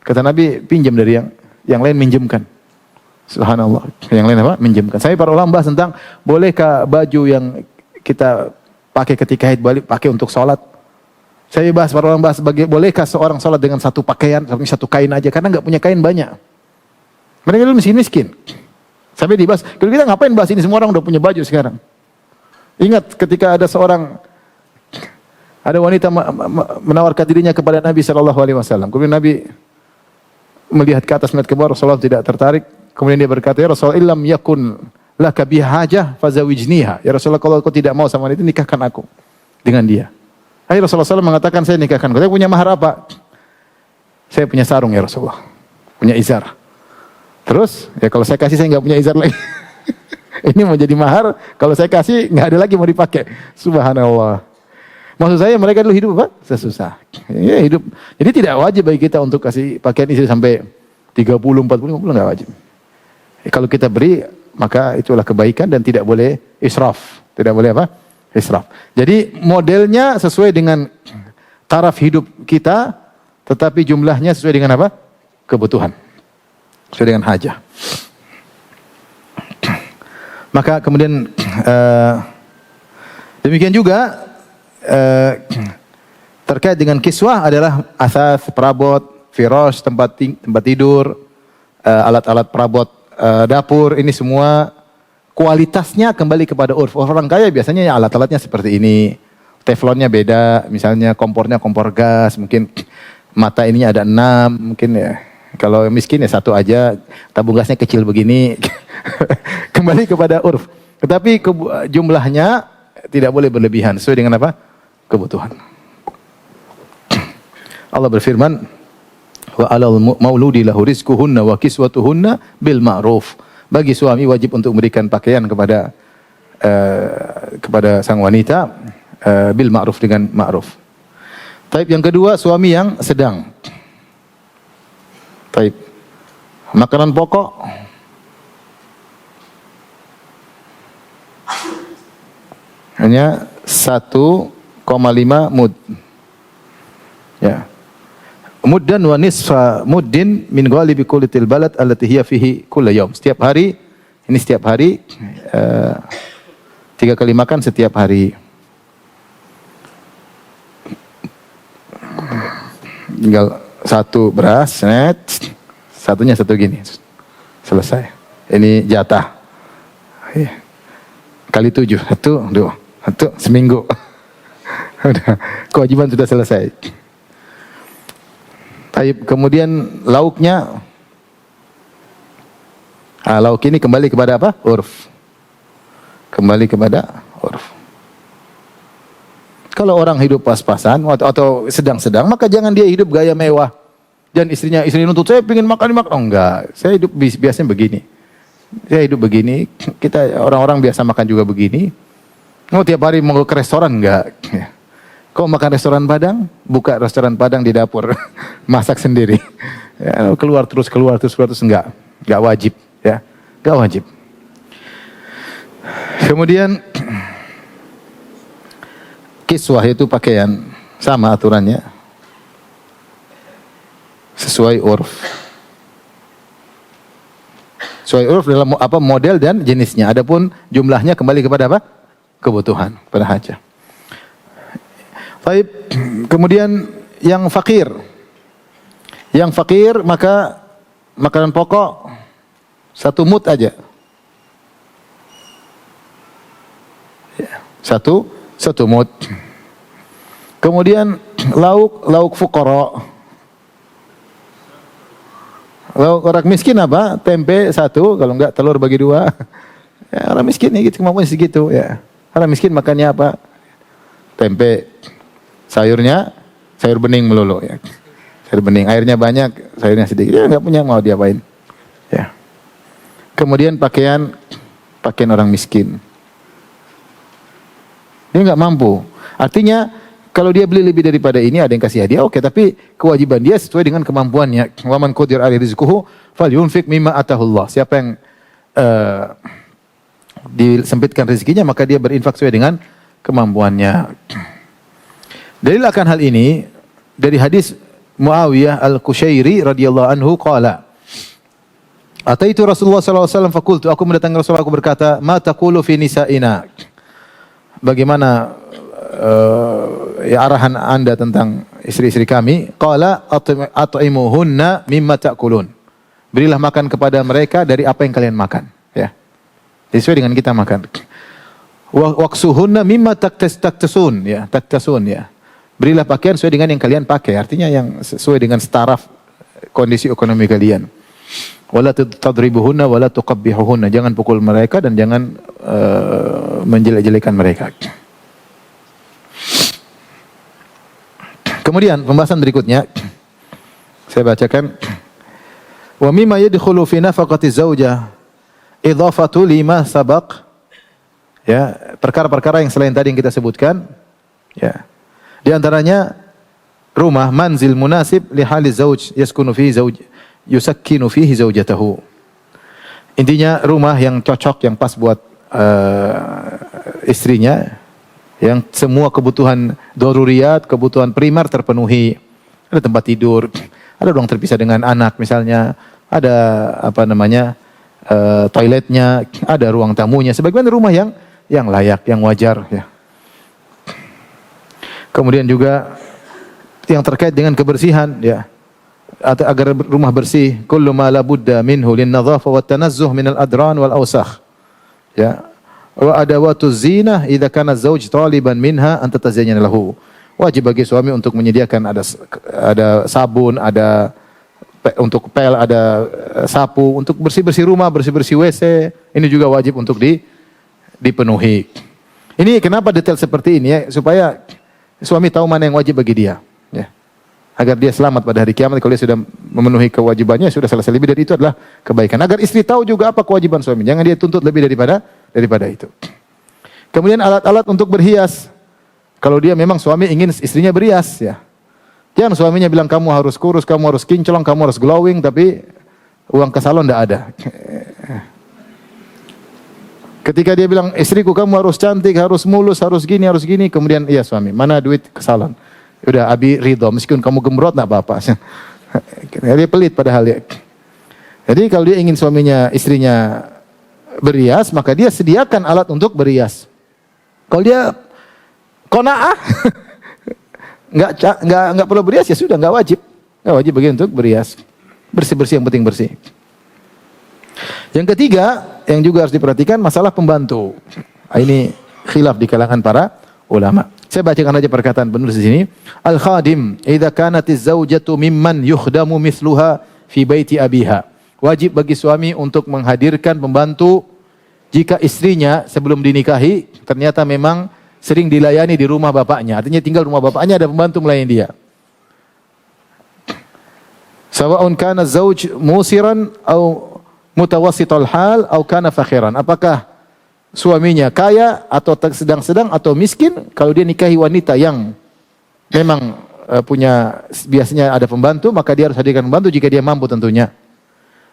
Kata Nabi, pinjam dari yang lain, minjemkan. Subhanallah, yang lain apa? Minjemkan. Saya para ulama bahas tentang bolehkah baju yang kita pakai ketika haid balik pakai untuk sholat. Saya bahas, para ulama bahas bolehkah seorang sholat dengan satu pakaian, satu kain aja, karena nggak punya kain banyak. Mereka dulu miskin. Sampai dibahas, kalau kita ngapain bahas ini, semua orang udah punya baju sekarang. Ingat ketika ada wanita menawarkan dirinya kepada Nabi SAW. Kemudian Nabi melihat ke atas, melihat ke bawah, Rasulullah tidak tertarik. Kemudian dia berkata, ya Rasulullah, illam yakun laka bihajah fazawijniha. Ya Rasulullah, kalau kau tidak mau sama wanita, nikahkan aku dengan dia. Akhirnya Rasulullah SAW mengatakan, saya nikahkan. Saya punya mahar apa? Saya punya sarung ya Rasulullah. Punya izar. Terus, ya kalau saya kasih, saya nggak punya izar lagi. Ini mau jadi mahar, kalau saya kasih, nggak ada lagi mau dipakai. Subhanallah. Maksud saya, mereka dulu hidup apa? Sesusah. Ya, hidup. Jadi tidak wajib bagi kita untuk kasih pakaian istri sampai 30, 40, 50, nggak wajib. Kalau kita beri, maka itulah kebaikan dan tidak boleh israf. Tidak boleh apa? Israf. Jadi modelnya sesuai dengan taraf hidup kita, tetapi jumlahnya sesuai dengan apa? Kebutuhan. Sesuai dengan hajah. Maka kemudian demikian juga terkait dengan kiswah adalah asas, perabot, firash, tempat tidur, alat-alat perabot dapur, ini semua kualitasnya kembali kepada urf. Orang kaya biasanya ya alat-alatnya seperti ini, teflonnya beda, misalnya kompornya kompor gas, mungkin mata ininya ada 6, mungkin ya. Kalau miskin ya 1 aja, tabung gasnya kecil begini. Kembali kepada urf. Tetapi jumlahnya tidak boleh berlebihan, sesuai dengan apa? Kebutuhan. Allah berfirman, wa 'alal mauludi lahu rizquhunna wa kiswatuhunna bil ma'ruf. Bagi suami wajib untuk memberikan pakaian kepada sang wanita bil ma'ruf, dengan ma'ruf. Taib yang kedua, suami yang sedang. Taib. Makanan pokok hanya 1,5 mud. Ya. Muddan wa nisfa muddin min ghalibi kulitil balad allati hiya fihi kulla yaum. Setiap hari, ini setiap hari 3 kali makan setiap hari. Tinggal 1 beras, satunya 1 gini. Selesai. Ini jatah. Kali 7, 1, 2, 1 seminggu. Udah, kewajiban sudah selesai. Taib. Kemudian lauknya, lauk ini kembali kepada apa? Urf. Kembali kepada urf. Kalau orang hidup pas-pasan atau sedang-sedang, maka jangan dia hidup gaya mewah. Dan istri nuntut, saya ingin makan. Oh enggak, saya hidup biasanya begini. Saya hidup begini, kita orang-orang biasa makan juga begini. Oh tiap hari mau ke restoran enggak? Kau makan restoran Padang, buka restoran Padang di dapur, masak sendiri. Ya, keluar terus enggak wajib, ya, enggak wajib. Kemudian kiswah itu pakaian, sama aturannya, sesuai urf. Sesuai urf dalam apa model dan jenisnya. Adapun jumlahnya kembali kepada apa? Kebutuhan, pada hajah. Baik, kemudian yang fakir. Yang fakir maka makanan pokok 1 mud aja. Satu mud. Kemudian lauk fuqara. Lauk orang miskin apa? Tempe 1, kalau enggak telur bagi 2. Ya, orang miskin gitu, kemampuan segitu ya. Orang miskin makannya apa? Tempe. Sayurnya sayur bening melulu ya. Sayur bening, airnya banyak, sayurnya sedikit. Ya enggak punya mau diapain. Ya. Kemudian pakaian orang miskin. Dia enggak mampu. Artinya kalau dia beli lebih daripada ini, ada yang kasih hadiah, oke, tapi kewajiban dia sesuai dengan kemampuannya. Wa man qadir alaihi rizquhu falyunfiq mimma atahullah. Siapa yang disempitkan rezekinya, maka dia berinfak sesuai dengan kemampuannya. Dalil akan hal ini dari hadis Muawiyah al-Qushairi radhiyallahu anhu qala, ataitu Rasulullah sallallahu alaihi wasallam faqultu, aku mendatangi Rasulullah, aku berkata, ma taqulu fi nisa'ina? Bagaimana arahan Anda tentang istri-istri kami? Qala at'imuhunna mimma ta'kulun. Berilah makan kepada mereka dari apa yang kalian makan, ya. Sesuai dengan kita makan. Waqsuhunna mimma taktasun, ya, ya. Berilah pakaian sesuai dengan yang kalian pakai, artinya yang sesuai dengan staraf kondisi ekonomi kalian. Wala tadribuhunna wala tuqabbihuhunna. Jangan pukul mereka dan jangan menjelek-jelekan mereka. Kemudian pembahasan berikutnya saya bacakan, wa mimma yadkhulu fi nafaqati zaujah idhafatu lima sabaq, ya, perkara-perkara yang selain tadi yang kita sebutkan, ya. Di antaranya rumah manzil munasib li hali zauj yaskunu fihi zauj yusakkinu fihi zaujatahu. Intinya rumah yang cocok, yang pas buat istrinya, yang semua kebutuhan daruriyat, kebutuhan primer terpenuhi. Ada tempat tidur, ada ruang terpisah dengan anak misalnya, ada toiletnya, ada ruang tamunya, sebagaimana rumah yang layak, yang wajar, ya. Kemudian juga yang terkait dengan kebersihan, ya, agar rumah bersih, kullu ma la budda minhu lin nadhafa wat tanazzuh min al adran wal awsakh, ya. Wa adawatu zinah idza kana zauj taliban minha an tatazayyana lahu. Wajib bagi suami untuk menyediakan ada sabun, ada untuk pel, ada sapu untuk bersih-bersih rumah, bersih-bersih WC. Ini juga wajib untuk dipenuhi. Ini kenapa detail seperti ini, ya, supaya suami tahu mana yang wajib bagi dia, ya. Agar dia selamat pada hari kiamat. Kalau dia sudah memenuhi kewajibannya, sudah selesai. Lebih dari itu adalah kebaikan. Agar istri tahu juga apa kewajiban suami. Jangan dia tuntut lebih daripada itu. Kemudian alat-alat untuk berhias. Kalau dia memang suami ingin istrinya berhias, ya. Jangan suaminya bilang kamu harus kurus, kamu harus kinclong, kamu harus glowing, tapi uang ke salon tidak ada. Ketika dia bilang, istriku kamu harus cantik, harus mulus, harus gini, kemudian iya suami, mana duit ke salon? Udah Abi ridho, meskipun kamu gembrot enggak apa-apa. Dia pelit padahal, ya. Jadi kalau dia ingin istrinya berhias, maka dia sediakan alat untuk berhias. Kalau dia qanaah enggak perlu berhias, ya sudah, enggak wajib bagi untuk berhias. Bersih-bersih, yang penting bersih. Yang ketiga, yang juga harus diperhatikan, masalah pembantu. Ini khilaf di kalangan para ulama. Saya bacakan aja perkataan penulis di sini. Al-khadim idza kanatiz zaujatu mimman yukhdamu mithluha fi baiti abiha. Wajib bagi suami untuk menghadirkan pembantu jika istrinya sebelum dinikahi ternyata memang sering dilayani di rumah bapaknya. Artinya tinggal rumah bapaknya ada pembantu melayani dia. Sawa'un kana zauj musiran au mutawassital hal au kana fakhiran. Apakah suaminya kaya atau sedang-sedang atau miskin, kalau dia nikahi wanita yang memang biasanya ada pembantu, maka dia harus hadirkan pembantu jika dia mampu tentunya.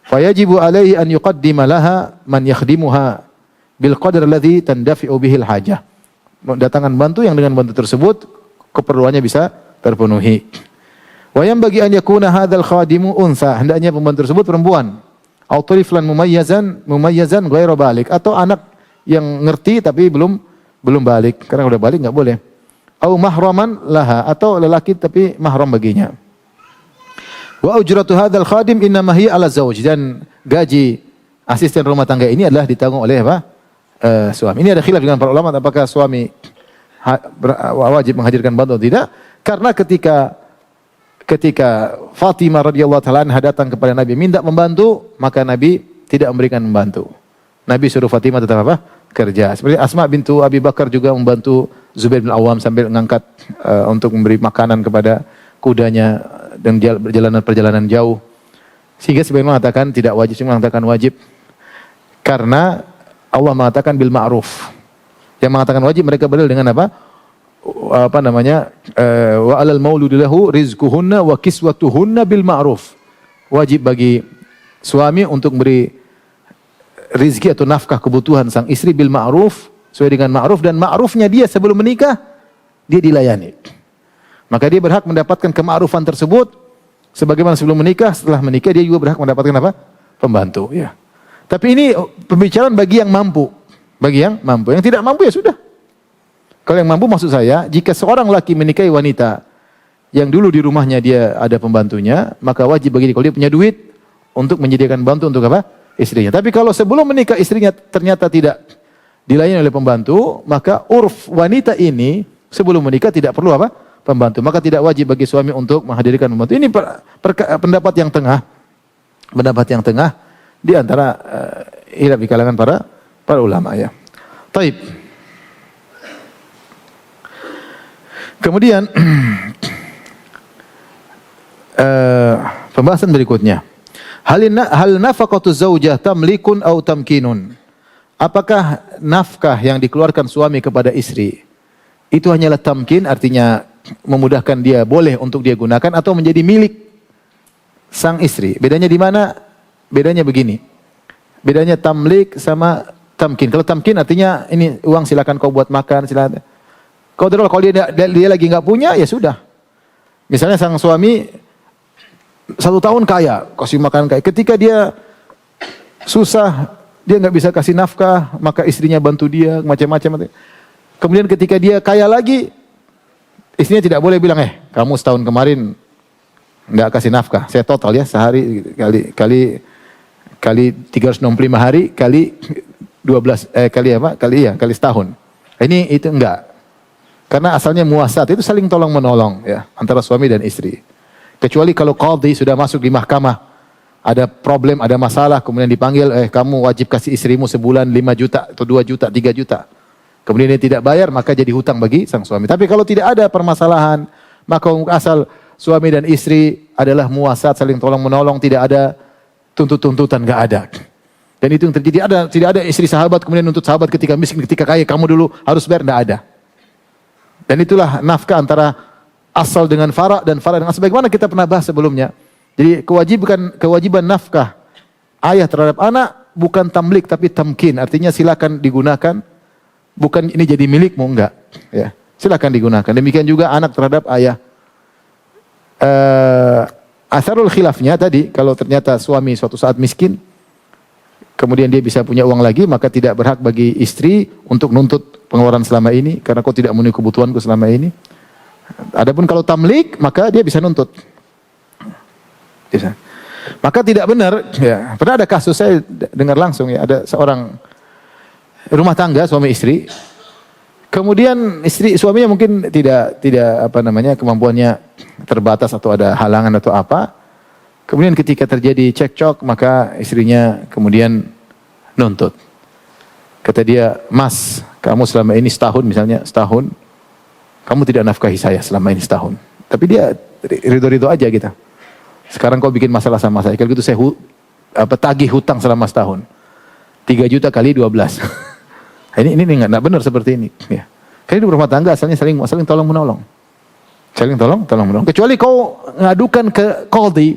Fayajibu alaihi an yuqaddima laha man yakhdimuha bil qadar alladhi tandafi'u bihil hajah. Mendatangkan pembantu yang dengan bantu tersebut keperluannya bisa terpenuhi. Wa yanbaghi an yakuna hadzal khadimu untha, hendaknya pembantu tersebut perempuan. Au tiflan mumayyazan ghairu balik, atau anak yang ngerti tapi belum balik, karena udah balik enggak boleh. Au mahraman laha, atau lelaki tapi mahram baginya. Wa ujratu hadzal khadim innama hiya ala zauj, dan gaji asisten rumah tangga ini adalah ditanggung oleh apa? Suami. Ini ada khilaf dengan para ulama apakah suami wajib menghadirkan bantu atau tidak, karena ketika Fatimah radhiyallahu taala anha datang kepada Nabi minta membantu, maka Nabi tidak memberikan membantu. Nabi suruh Fatimah tetap apa? Kerja. Seperti Asma bintu Abi Bakar juga membantu Zubair bin Awam sambil mengangkat untuk memberi makanan kepada kudanya dan perjalanan jauh. Sehingga sebagian mengatakan tidak wajib, sebagian mengatakan wajib. Karena Allah mengatakan bil ma'ruf. Yang mengatakan wajib mereka berdalil dengan apa? Wa alal mauludi lahu rizquhunna wa kiswatuhunna bil ma'ruf. Wajib bagi suami untuk beri rizki atau nafkah kebutuhan sang istri bil ma'ruf, sesuai dengan ma'ruf, dan ma'rufnya dia sebelum menikah dia dilayani. Maka dia berhak mendapatkan kema'rufan tersebut sebagaimana sebelum menikah, setelah menikah dia juga berhak mendapatkan apa? Pembantu, ya. Tapi ini pembicaraan bagi yang mampu. Bagi yang mampu, yang tidak mampu ya sudah. Kalau yang mampu maksud saya, jika seorang laki menikahi wanita yang dulu di rumahnya dia ada pembantunya, maka wajib bagi dia kalau dia punya duit untuk menyediakan bantu untuk apa? Istrinya. Tapi kalau sebelum menikah istrinya ternyata tidak dilayani oleh pembantu, maka urf wanita ini sebelum menikah tidak perlu apa? Pembantu. Maka tidak wajib bagi suami untuk menghadirkan pembantu. Ini pendapat yang tengah. Pendapat yang tengah di antara hilaf di kalangan para ulama, ya. Taib. Kemudian pembahasan berikutnya. Hal nafaqatu zaujah tamlikun au tamkinun. Apakah nafkah yang dikeluarkan suami kepada istri itu hanyalah tamkin, artinya memudahkan dia, boleh untuk dia gunakan, atau menjadi milik sang istri? Bedanya di mana? Bedanya begini. Bedanya tamlik sama tamkin. Kalau tamkin artinya ini uang silakan kau buat makan, silakan. Kalau dia lagi nggak punya ya sudah. Misalnya sang suami 1 tahun kaya, kasih makan kaya. Ketika dia susah, dia nggak bisa kasih nafkah, maka istrinya bantu dia macam-macam. Kemudian ketika dia kaya lagi, istrinya tidak boleh bilang, kamu setahun kemarin nggak kasih nafkah. Saya total ya, sehari kali 365 hari kali 12 kali setahun. Ini itu enggak. Karena asalnya muasat itu saling tolong menolong ya antara suami dan istri. Kecuali kalau qadhi sudah masuk di mahkamah, ada problem, ada masalah, kemudian dipanggil, kamu wajib kasih istrimu sebulan 5 juta atau 2 juta, 3 juta. Kemudian dia tidak bayar, maka jadi hutang bagi sang suami. Tapi kalau tidak ada permasalahan, maka asal suami dan istri adalah muasat, saling tolong menolong, tidak ada tuntut-tuntutan, enggak ada. Dan itu yang terjadi, tidak ada istri sahabat kemudian nuntut sahabat ketika miskin, ketika kaya, kamu dulu harus bayar, enggak ada. Dan itulah nafkah antara asal dengan fara dan fara dengan asal. Bagaimana kita pernah bahas sebelumnya. Jadi kewajiban nafkah ayah terhadap anak bukan tamlik tapi tamkin. Artinya silakan digunakan. Bukan ini jadi milikmu, enggak. Ya, silakan digunakan. Demikian juga anak terhadap ayah. Asarul khilafnya tadi, kalau ternyata suami suatu saat miskin, kemudian dia bisa punya uang lagi, maka tidak berhak bagi istri untuk nuntut pengeluaran selama ini, karena kau tidak memenuhi kebutuhanku selama ini. Adapun kalau tamlik, maka dia bisa nuntut. Bisa. Maka tidak benar, ya. Pernah ada kasus saya dengar langsung ya, ada seorang rumah tangga suami istri, Kemudian suaminya mungkin tidak apa namanya, kemampuannya terbatas atau ada halangan atau apa. Kemudian ketika terjadi cekcok, maka istrinya kemudian nuntut. Kata dia, "Mas, kamu selama ini setahun misalnya, setahun kamu tidak nafkahi saya selama ini setahun." Tapi dia ridho-ridho aja gitu. Sekarang kau bikin masalah sama saya. Kalau gitu saya tagih hutang selama setahun. 3 juta kali 12. Ini enggak benar seperti ini. Ya. Karena di rumah tangga asalnya saling tolong menolong. Saling tolong menolong. Kecuali kau ngadukan ke qadhi,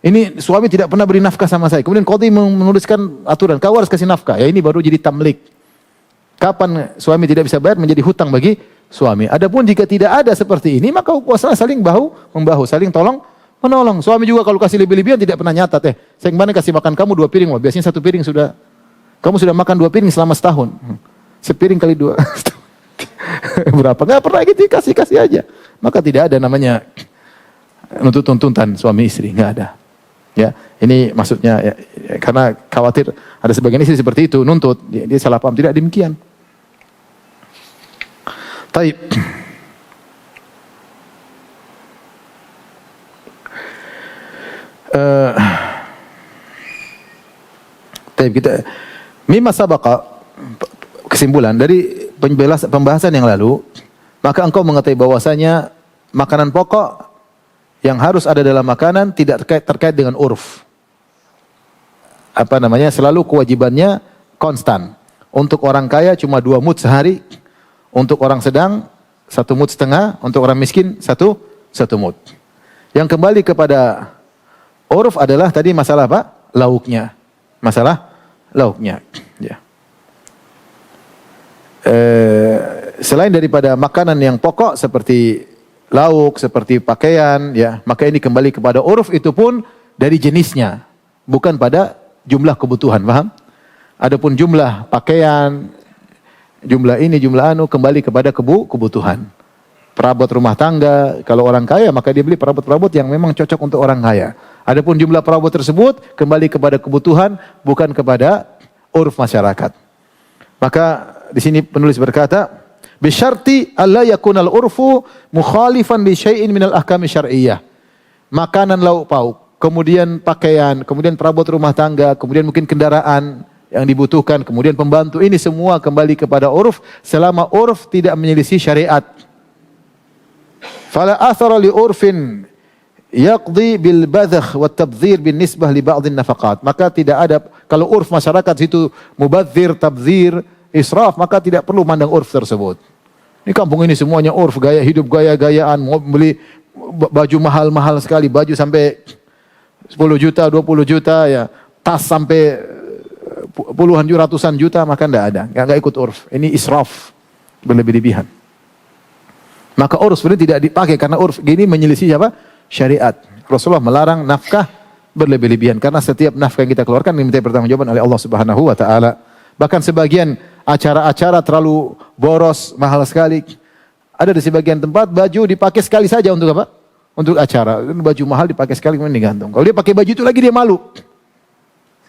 ini suami tidak pernah beri nafkah sama saya. Kemudian qadhi menuliskan aturan, kau harus kasih nafkah. Ya ini baru jadi tamlik. Kapan suami tidak bisa bayar menjadi hutang bagi suami. Adapun jika tidak ada seperti ini, maka puasa saling bahu-membahu, saling tolong menolong. Suami juga kalau kasih lebih-lebihan tidak pernah nyatat. Saya kemarin kasih makan kamu 2 piring, biasanya 1 piring sudah. Kamu sudah makan 2 piring selama setahun. Sepiring kali 2. Berapa? Enggak pernah gitu, kasih aja. Maka tidak ada namanya tuntutan suami istri, enggak ada. Ya, ini maksudnya ya, karena khawatir ada sebagian istri seperti itu nuntut, dia salah paham, tidak demikian. Taib. Taib kita mimma sabaqa, kesimpulan dari pembahasan yang lalu, maka engkau mengetahui bahwasanya makanan pokok yang harus ada dalam makanan tidak terkait dengan urf. Apa namanya? Selalu kewajibannya konstan. Untuk orang kaya cuma 2 mud sehari, untuk orang sedang 1 mud setengah, untuk orang miskin 1 mud. Yang kembali kepada urf adalah tadi masalah apa? Lauknya. Masalah lauknya. Ya. Selain daripada makanan yang pokok seperti lauk, seperti pakaian, ya, maka ini kembali kepada uruf, itu pun dari jenisnya, bukan pada jumlah kebutuhan, paham? Adapun jumlah pakaian, jumlah ini, jumlah anu, kembali kepada kebutuhan. Perabot rumah tangga, kalau orang kaya maka dia beli perabot-perabot yang memang cocok untuk orang kaya. Adapun jumlah perabot tersebut kembali kepada kebutuhan, bukan kepada uruf masyarakat. Maka di sini penulis berkata, bisyarti alla yakunal urfu mukhalifan li syai'in minal ahkami syar'iyyah. Makanan lauk pauk, kemudian pakaian, kemudian perabot rumah tangga, kemudian mungkin kendaraan yang dibutuhkan, kemudian pembantu, ini semua kembali kepada uruf selama uruf tidak menyelisih syariat. Fala athara li urfin yaqdi bil badhakh wa tabdhir bin nisbah li ba'dhin nafaqat. Maka tidak ada, kalau urf masyarakat itu mubadzir, tabdzir, israf, maka tidak perlu mandang urf tersebut. Ini kampung ini semuanya urf, gaya hidup gaya-gayaan, mau beli baju mahal-mahal sekali, baju sampai 10 juta, 20 juta, ya, tas sampai puluhan ratusan juta, maka enggak ikut urf. Ini israf, berlebih-lebihan. Maka urf sebenarnya tidak dipakai karena urf gini menyelisih apa? Syariat. Rasulullah melarang nafkah berlebih-lebihan karena setiap nafkah yang kita keluarkan diminta pertanggungjawaban oleh Allah Subhanahu wa taala. Bahkan sebagian acara-acara terlalu boros, mahal sekali. Ada di sebagian tempat baju dipakai sekali saja untuk apa? Untuk acara. Baju mahal dipakai sekali kemudian digantung. Kalau dia pakai baju itu lagi dia malu.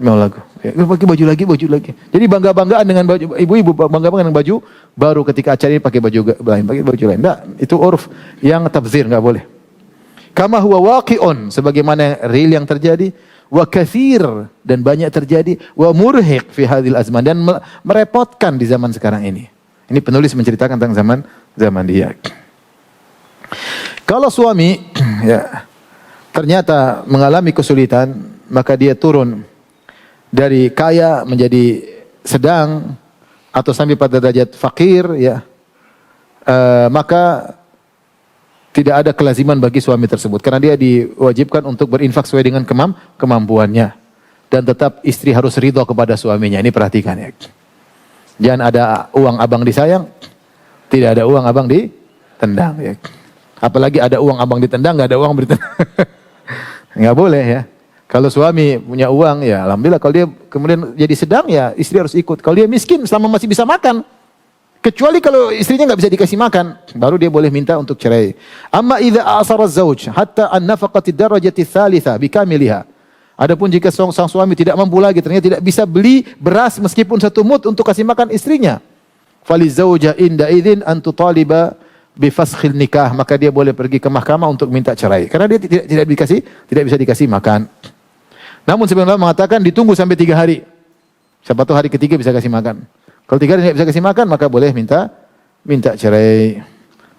Mau lagu. Ya, pakai baju lagi. Jadi bangga-banggaan dengan baju, ibu-ibu bangga-banggaan dengan baju baru ketika acara ini pakai baju lain, pakai baju lain. Enggak, itu urf yang tabzir, enggak boleh. Kama huwa waqi'un, sebagaimana real yang terjadi, wa katsir, dan banyak terjadi, wa murhiq fi hadhil azman, dan merepotkan di zaman sekarang ini. Ini penulis menceritakan tentang zaman dia. Kalau suami ya ternyata mengalami kesulitan, maka dia turun dari kaya menjadi sedang atau sampai pada derajat fakir, ya, maka tidak ada kelaziman bagi suami tersebut karena dia diwajibkan untuk berinfak sesuai dengan kemampuannya, dan tetap istri harus ridho kepada suaminya. Ini perhatikan ya. Jangan ada uang abang disayang, tidak ada uang abang ditendang ya. Apalagi ada uang abang ditendang, nggak ada uang ditendang. Nggak boleh ya. Kalau suami punya uang, ya alhamdulillah. Kalau dia kemudian jadi sedang, ya istri harus ikut. Kalau dia miskin, selama masih bisa makan. Kecuali kalau istrinya nggak bisa dikasih makan, baru dia boleh minta untuk cerai. Amma idza asara az-zawj hatta an-nafaqati darajati tsalitsa bikamiliha. Adapun jika sang suami tidak mampu lagi, ternyata tidak bisa beli beras meskipun 1 mud untuk kasih makan istrinya. falizawja inda idzin an tutaliba bi faskhil nikah, maka dia boleh pergi ke mahkamah untuk minta cerai karena dia tidak bisa dikasih makan. Namun sebenarnya mengatakan ditunggu sampai 3 hari. Siapa tahu hari ketiga bisa kasih makan. Kalau 3 hari tidak bisa kasih makan, maka boleh minta cerai.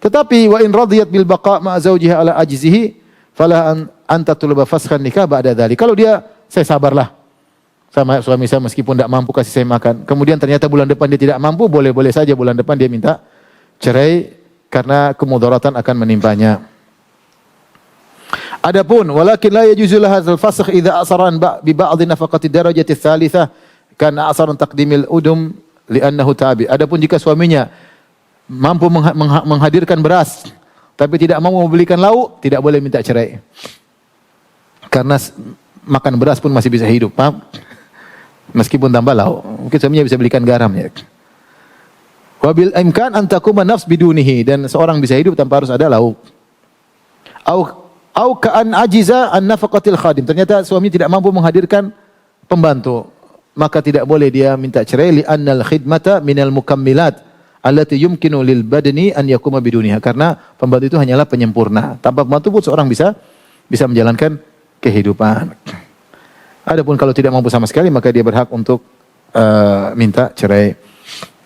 Tetapi wa in radiyat bil baqa' ma zawjiha ala ajzihi fala an tatluba faskhan nikah ba'da dzalik. Kalau dia, saya sabarlah sama suami saya meskipun tidak mampu kasih saya makan. Kemudian ternyata bulan depan dia tidak mampu, boleh saja bulan depan dia minta cerai karena kemudaratan akan menimpanya. Adapun walakin la yajuzu laha hadzal fasakh idza asaran bi ba'd nafaqati darajati tsalitsah kana asaran taqdimil udum li'annahu tabi. Adapun jika suaminya mampu menghadirkan beras tapi tidak mau membelikan lauk, tidak boleh minta cerai. Karena makan beras pun masih bisa hidup, paham? Meskipun tambah lauk, mungkin suaminya bisa belikan garam ya. Wabil imkan an taquma nafs bidunihi, dan seorang bisa hidup tanpa harus ada lauk. Au ka'an ajiza an nafaqatil khadim. Ternyata suami tidak mampu menghadirkan pembantu, maka tidak boleh dia minta cerai li annal khidmata minal mukammilat allati yumkinu lil badani an yakuma biduniha. Karena pembantu itu hanyalah penyempurna. Tanpa pembantu pun seorang bisa menjalankan kehidupan. Adapun kalau tidak mampu sama sekali, maka dia berhak untuk minta cerai.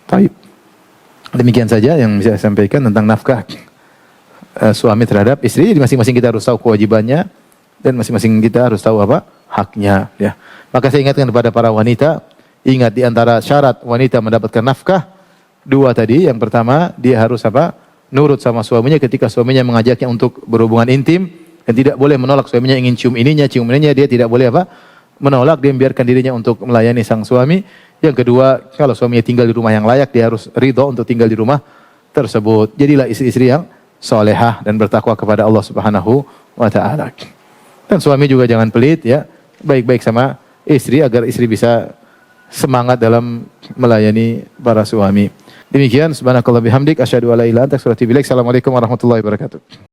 Baik. Demikian saja yang bisa saya sampaikan tentang nafkah suami terhadap istri. Jadi masing-masing kita harus tahu kewajibannya dan masing-masing kita harus tahu apa haknya. Ya. Maka saya ingatkan kepada para wanita, ingat di antara syarat wanita mendapatkan nafkah 2 tadi. Yang pertama, dia harus apa? Nurut sama suaminya ketika suaminya mengajaknya untuk berhubungan intim, dan tidak boleh menolak suaminya ingin cium ininya, dia tidak boleh apa? Menolak, dia membiarkan dirinya untuk melayani sang suami. Yang kedua, kalau suaminya tinggal di rumah yang layak, dia harus ridho untuk tinggal di rumah tersebut. Jadilah istri-istri yang solehah dan bertakwa kepada Allah Subhanahu wa taala. Dan suami juga jangan pelit ya, baik-baik sama istri agar istri bisa semangat dalam melayani para suami. Demikian, subhanakallah bihamdik asyhadu alla ilaha illa anta astaghfiruka wa atubu ilaik. Assalamualaikum warahmatullahi wabarakatuh.